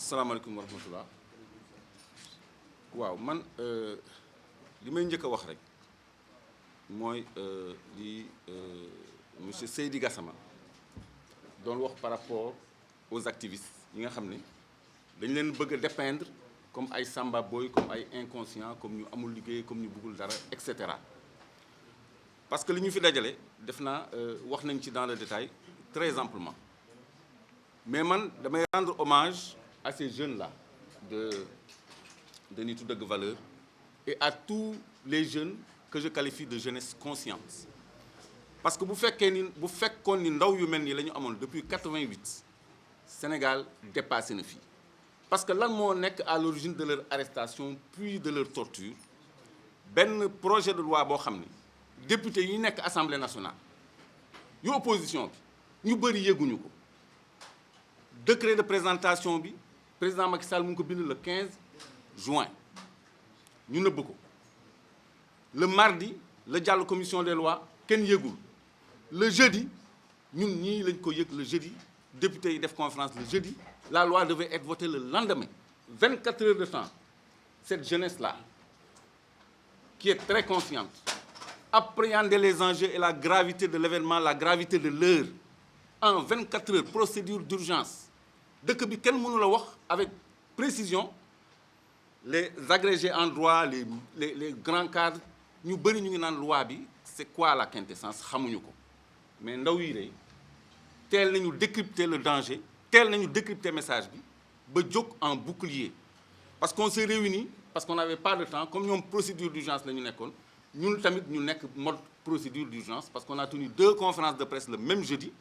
asalaamaaleykum wa rahmatullah waaw man li may njëkk a wax rek mooy li monsieur Seydi Gassama doon wax par rapport aux activistes yi nga xam ne dañ leen bëgg a dépeindre comme ay samba boy comme ay inconscients comme ñu amul liggéey comme ñu bëggul dara et cetera parce que li ñu fi dajale def naa wax nañ ci dans le détail très amplement mais man damay rendre hommage à ces jeunes-là de Nitu Dëgg Valeurs et à tous les jeunes que je qualifie de jeunesse consciente parce que bu fekkoon ni ndaw yu mel nii la ñu amoon depuis 88 Sénégal dépassé na fii parce que lan moo nekk à l'origine de leur arrestation puis de leur torture benn projet de loi boo xam ne député yi nekk Assemblée nationale yu opposition bi ñu bëri yëguñu ko décret de présentation bi président Macky Sall mu ngi ko bind le 15 juin ñu nëbb ko le mardi la jàll commission des lois kenn yëgul le jeudi ñun ñii lañ ko yëg le jeudi député yi def conférence le jeudi la loi devait être votée le lendemain 24 heures de temps cette jeunesse-là qui est très consciente appréhender les enjeux et la gravité de l'événement la gravité de l'heure en 24 heures procédure d'urgence dëkk bi kenn mënu la wax avec précision les agrégés en droit les grands cadres ñu bëri ñu ngi naan loi bi c'est quoi la quintessence xamuñu ko mais ndaw yi rey teel nañu décrypter le danger teel nañu décrypter message bi ba jóg en bouclier parce qu'on s'est réunis parce qu'on n'avait pas de temps comme ñoom procédure d'urgence la ñu nekkoon ñun tamit ñu nekk mode procédure d'urgence parce qu'on a tenu 2 conférences de presse le même jeudi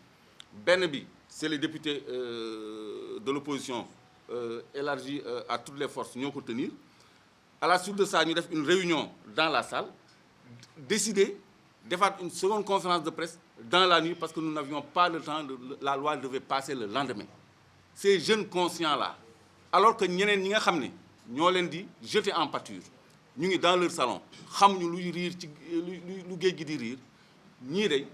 benn bi c'est les députés de l'opposition élargie à toutes les forces ñoo ko tenir à la suite de ça ñu def une réunion dans la salle décider defaat une seconde conférence de presse dans la nuit parce que nous n'avions pas le temps la loi devait passer le lendemain ces jeunes conscients là alors que ñeneen ñi nga xam ne ñoo leen di jeter en pâture ñu ngi dans leur salon xamuñu luy riir ci lu géej gi di riir ñii de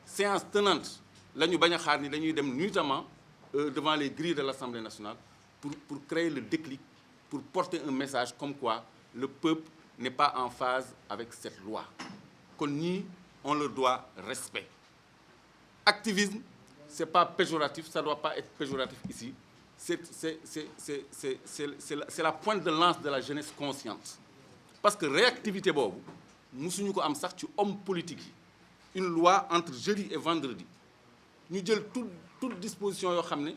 séance tenante la ñu bañ a xaar ni dañuy dem nuitamment devant les grilles de l'Assemblée nationale pour créer le déclic pour porter un message comme quoi le peuple n'est pas en phase avec cette loi kon ñii on leur doit respect activisme c'est pas péjoratif ça doit pas être péjoratif ici c'est la pointe de lance de la jeunesse consciente parce que réactivité boobu musuñu ko am sax ci homme politique yi une loi entre jeudi et vendredi ñu jël toute disposition yoo xam ne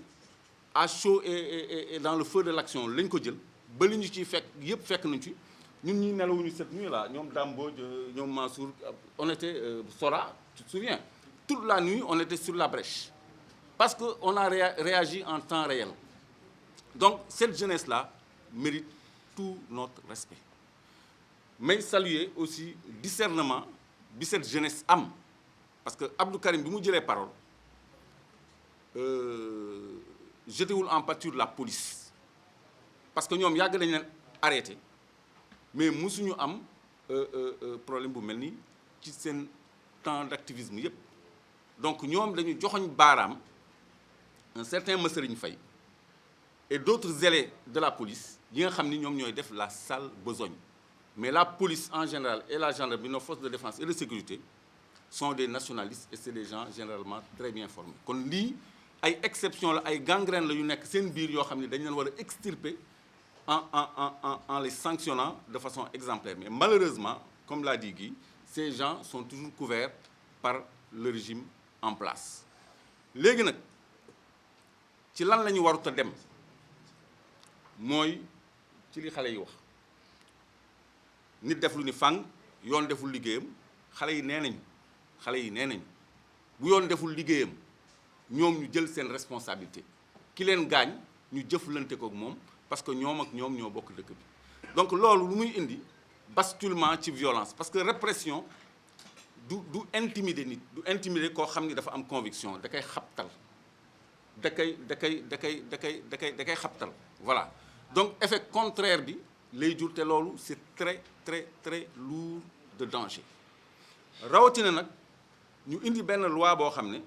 à chaud et dans le feu de l'action lañ ko jël ba li ñu ciy fekk yëpp fekk nañ ci ñun ñi nelawuñu cette nuit là ñoom Dambodj ñoom Mansour on était Sora tu te souviens toute la nuit on était sur la brèche parce que on a réagi en temps réel donc cette jeunesse là mérite tout notre respect mais saluer aussi discernement bi cette jeunesse am parce que Abdou Karim bi mu jëlee parole jetewul en pâture la police parce que ñoom yàgg nañ leen arrêté mais musuñu am problème bu mel ni ci seen temps d'activisme yépp donc ñoom dañu joxoñ baaraam un certain Masserigne Faye et d'autres zélés de la police yi nga xam ni ñoom ñooy def la sale besogne mais la police en général et la gendarmerie nos forces de défense et de sécurité sont des nationalistes et c'est des gens généralement très bien formés kon lii ay exception la ay gangrène la yu nekk seen biir yoo xam ne dañ leen war a extirper en les sanctionnant de façon exemplaire mais malheureusement comme l'a dit Guy ces gens sont toujours couverts par le régime en place léegi nag ci lan la ñu warut a dem mooy ci li xale yi wax nit def lu ni fang yoon deful liggéeyam xale yi nee nañu bu yoon deful liggéeyam ñoom ñu jël seen responsabilité ki leen gaañ ñu jëflante ko ak moom parce que ñoom ak ñoom ñoo bokk dëkk bi donc loolu lu muy indi basculement ci violence parce que répression du intimider nit du intimider koo xam ni dafa am conviction da koy xabtal da koy xabtal voilà donc effet contraire bi lay jur te loolu c'est très très très lourd de danger rawatina nag ñu indi benn loi boo xam ne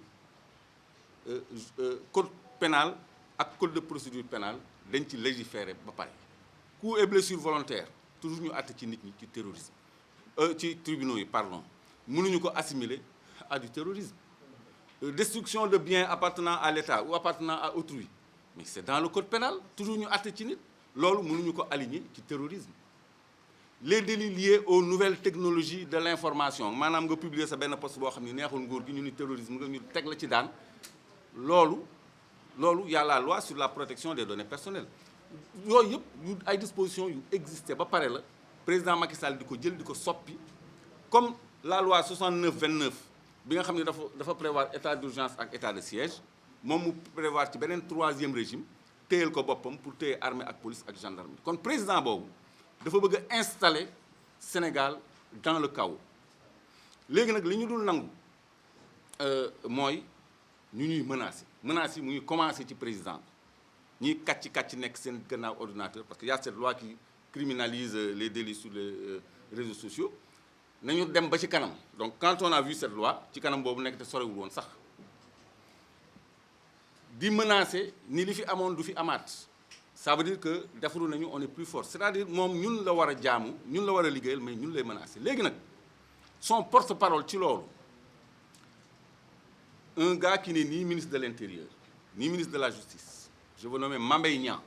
code pénal ak code de procédure pénale dañ ci légiférer ba pare coups et blessures volontaires toujours ñu àtte ci nit ñi ci terrorisme ci tribunaux yi pardon mënuñu ko assimiler à du terrorisme destruction de biens appartenant à l'État ou appartenant à autrui mais c'est dans le code pénal toujours ñu àtte ci nit loolu mënuñu ko aligner ci terrorisme les délits liés aux nouvelles technologies de l'information maanaam nga publier sa benn poste boo xam ne neexul nguur gi ñu ni terrorisme nga ñu teg la ci daan loolu y a la loi sur la protection des données personnelles yooyu yëpp yu ay dispositions yu existé ba pare la président Macky Sall di ko jël di ko soppi comme la loi 69-29 bi nga xam ne dafa prévoir état d'urgence ak état de siège moom mu prévoir ci beneen 3e régime téyel ko boppam pour téye armée ak police ak gendarmerie kon président boobu dafa bëgg a installer Sénégal dans le chaos léegi nag li ñu dul nangu mooy ñu ñuy menacer yi mu ngi commencer ci président ñiy kàcc nekk seen gannaaw ordinateur parce que y a cette loi qui criminalise les délits sur les réseaux sociaux nañu dem ba ci kanam donc quand on a vu cette loi ci kanam boobu nekk te sorewul woon sax di menacer ni li fi amoon du fi amaat ça veut dire que defaru nañu on est plus fort c'est-à-dire moom ñun la war a jaamu ñun la war a liggéeyal mais ñun lay menacer léegi nag son porte-parole ci loolu un gars qui n'est ni ministre de l'Intérieur ni ministre de la Justice je veux nommer Mame Mbaye Niang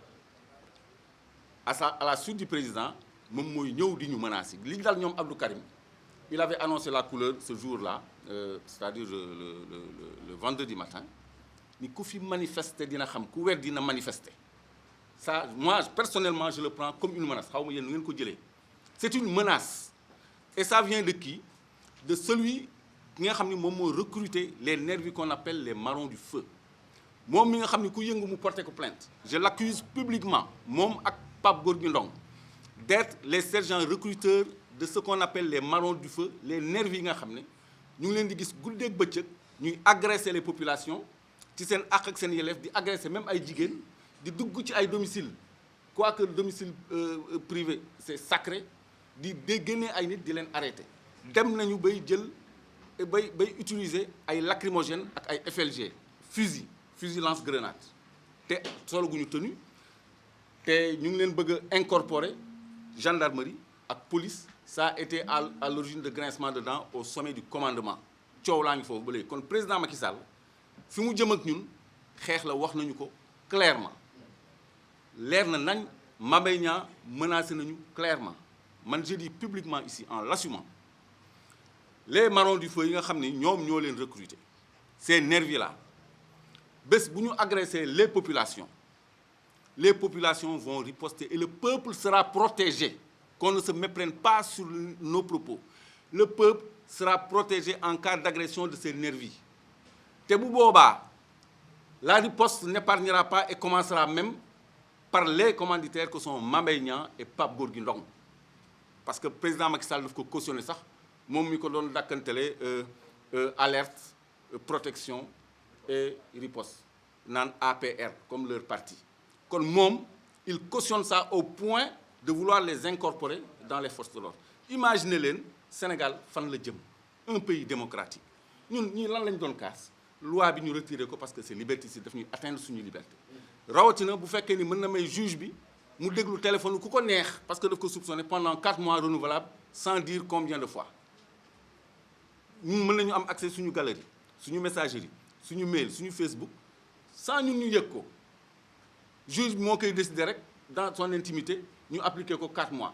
à la suite du président moom mooy ñëw di ñu menacer li dal ñoom Abdou Karim il avait annoncé la couleur ce jour-là c'est-à-dire le vendredi matin ni ku fi manifester dina xam ku weer dina manifester ça moi personnellement je le prends comme une menace xaw ma yéen nu ngeen ko jëlee c'est une menace et ça vient de qui de celui ki nga xam ni moom moo recruter les nervis qu'on appelle les marrons du feu moom mi nga xam ni ku yëngu mu porter ko plainte je l'accuse publiquement moom ak Pape Gorgui Ndong d'être les sergents recruteurs de ce qu'on appelle les marrons du feu les nervis yi nga xam ne ñu ngi leen di gis guddeeg bëccëg ñuy agresser les populations ci seen àq ak seen yelleef di agresser même ay jigéen di dugg ci ay domicile quoique le domicile privé c'est sacré di génnee ay nit di leen arrêter dem nañu bay jël bay utiliser ay lacrymogènes ak ay FLG fusil lance-grenade te solo gu ñu tenu te ñu ngi leen bëgg a incorporer gendarmerie ak police ça a été à l'origine de grincement de dents au sommet du commandement coow laa ngi foofu ba léegi kon président Macky Sall fi mu jëm ak ñun xeex la wax nañu ko clairement leer na nañ Mame Mbaye Niang menacé nañu clairement man je dis publiquement ici en l'assumant les marrons du feu yi nga xam ni ñoom ñoo leen recruter ces nervis là bés bu ñu agresser les populations vont riposter et le peuple sera protégé qu'on ne se méprenne pas sur nos propos le peuple sera protégé en cas d'agression de ces nervis te bu boobaa la riposte n'épargnera pas et commencera même par les commanditaires que sont Mame Mbaye Niang et Pape Gorgui Ndong parce que président Macky Sall daf ko cautionné sax moom mi ko doon dàkkantele alerte protection et riposte naan APR comme leur parti kon moom il cautionne ça au point de vouloir les incorporer dans les forces de l'ordre imaginez leen Sénégal fan la jëm un pays démocratique ñun ñii lan lañ doon kaas loi bi ñu retiré ko parce que c'est liberticide daf ñuy atteindre suñu liberté rawatina bu fekkee ni mën na may juge bi mu déglu téléphone ku ko neex parce que daf ko soupçonné pendant 4 mois renouvelables sans dire combien de fois ñun mën nañu am accès suñu galerie suñu messagerie suñu mail suñu Facebook sans ñun ñu yëg ko juge bi moo koy décider rek dans son intimité ñu appliquer ko 4 mois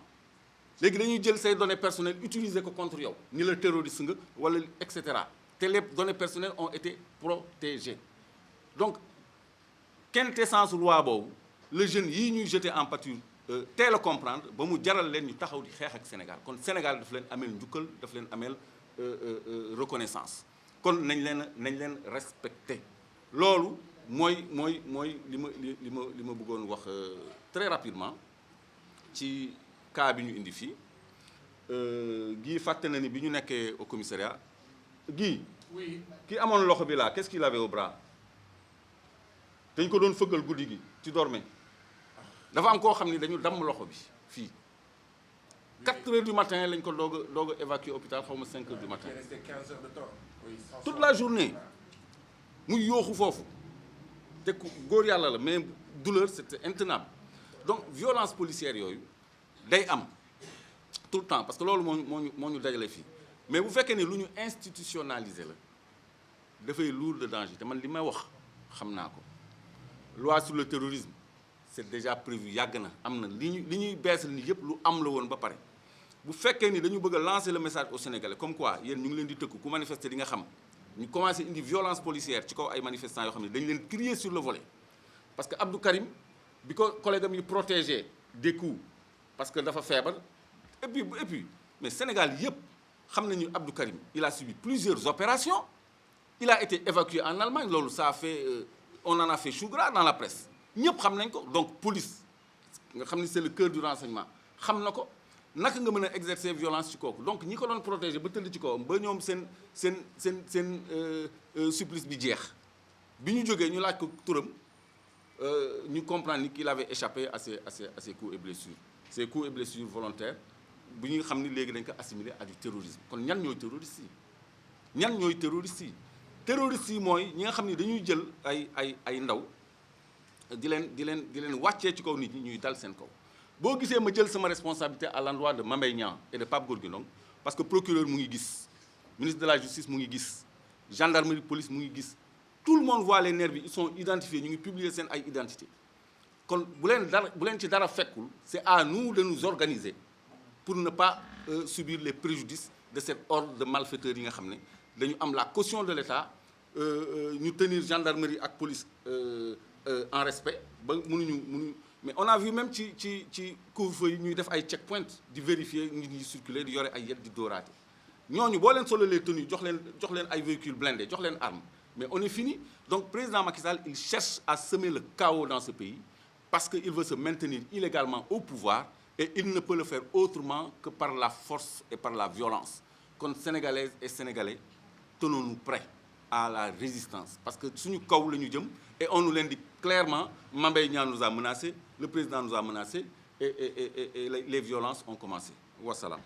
léegi dañuy jël say données personnelles utiliser ko contre yow ni la terroriste nga wala et cetera te les données personnelles ont été protégées donc quintessence loi boobu le jeune yii ñuy jeter en pâture teel a comprendre ba mu jaral leen ñu taxaw di xeex ak Sénégal kon Sénégal daf leen ameel njukkal daf leen ameel reconnaissance kon nañ leen respecter loolu mooy li ma bëggoon wax très rapidement ci cas bi ñu indi fii Guy fàtte na ni bi ñu nekkee au commissariat Guy oui ki amoon loxo bi là qu'est-ce qu'il avait au bras dañ ko doon fëggal guddi gi ci dormé dafa am koo xam ni dañu damm loxo bi fii 4 heures du matin lañ ko doog a évacuer hôpital xaw ma 5 heures du matin. Il restait 15 heures de temps. Oui, toute la journée muy yooxu foofu te ku góor yàlla la mais douleur c'était intenable donc violence policière yooyu day am tout le temps parce que loolu moo ñu dajale fii mais bu fekkee ne lu ñu institutionnalisé la dafay lourd de danger te man li may wax xam naa ko loi sur le terrorisme c'est déjà prévu yàgg na am na li ñuy beesal ni yëpp lu am la woon ba pare bu fekkee ni dañu bëgg a lancer le message aux Sénégalais comme quoi yéen ñu ngi leen di tëkku ku manifester di nga xam ñu commencé indi violence policière ci kaw ay manifestants yoo xam ne dañu leen crier sur le volet parce que Abdou Karim bi ko collègue am yi protégé des coups parce que dafa feebar et puis mais Sénégal yëpp xam nañu Abdou Karim il a subi plusieurs opérations il a été évacué en Allemagne loolu ça a fait on en a fait chou gras dans la presse ñëpp xam nañ ko donc police nga xam ni c'est le cœur du renseignement xam na ko naka nga mën a exercer violence ci kooku donc ñi ko doon protéger ba tëdd ci kawam ba ñoom seen supplice bi jeex bi ñu jógee ñu laaj ko turam ñu comprendre ni qu'il avait échappé à ses coups et blessures ces coups et blessures volontaires bu ñu xam ni léegi dañ ko assimiler à du terrorisme kon ñan ñooy terroristes yi terroristes yi mooy ñi nga xam ni dañuy jël ay ndaw di leen wàccee ci kaw nit ñi ñuy dal seen kaw boo gisee ma jël sama responsabilité à l'endroit de Mame Mbaye Niang et de Pape Gorgui Ndong parce que procureur mu ngi gis ministre de la justice mu ngi gis gendarmerie police mu ngi gis tout le monde voit les nervis ils sont identifiés ñu ngi publier seen ay identité kon bu leen ci dara fekkul c'est à nous de nous organiser pour ne pas subir les préjudices de cet ordre de malfaiteurs yi nga xam ne dañu am la caution de l'État ñu tenir gendarmerie ak police en respect ba mënuñu mais on a vu même ci couvre-feu yi ñuy def ay checkpoint di vérifier nit ñi circuler di yore ay yet di dóoraate ñooñu boo leen solo les tenues jox leen ay véhicules blindés jox leen armes mais on est fini donc président Macky Sall il cherche à semer le chaos dans ce pays parce que il veut se maintenir illégalement au pouvoir et il ne peut le faire autrement que par la force et par la violence kon Sénégalaises et Sénégalais tenons-nous prêts à la résistance parce que suñu kaw la ñu jëm et on nous l'indique clairement Mame Mbaye Niang nous a menacés le président nous a menacés et les violences ont commencé wasalaam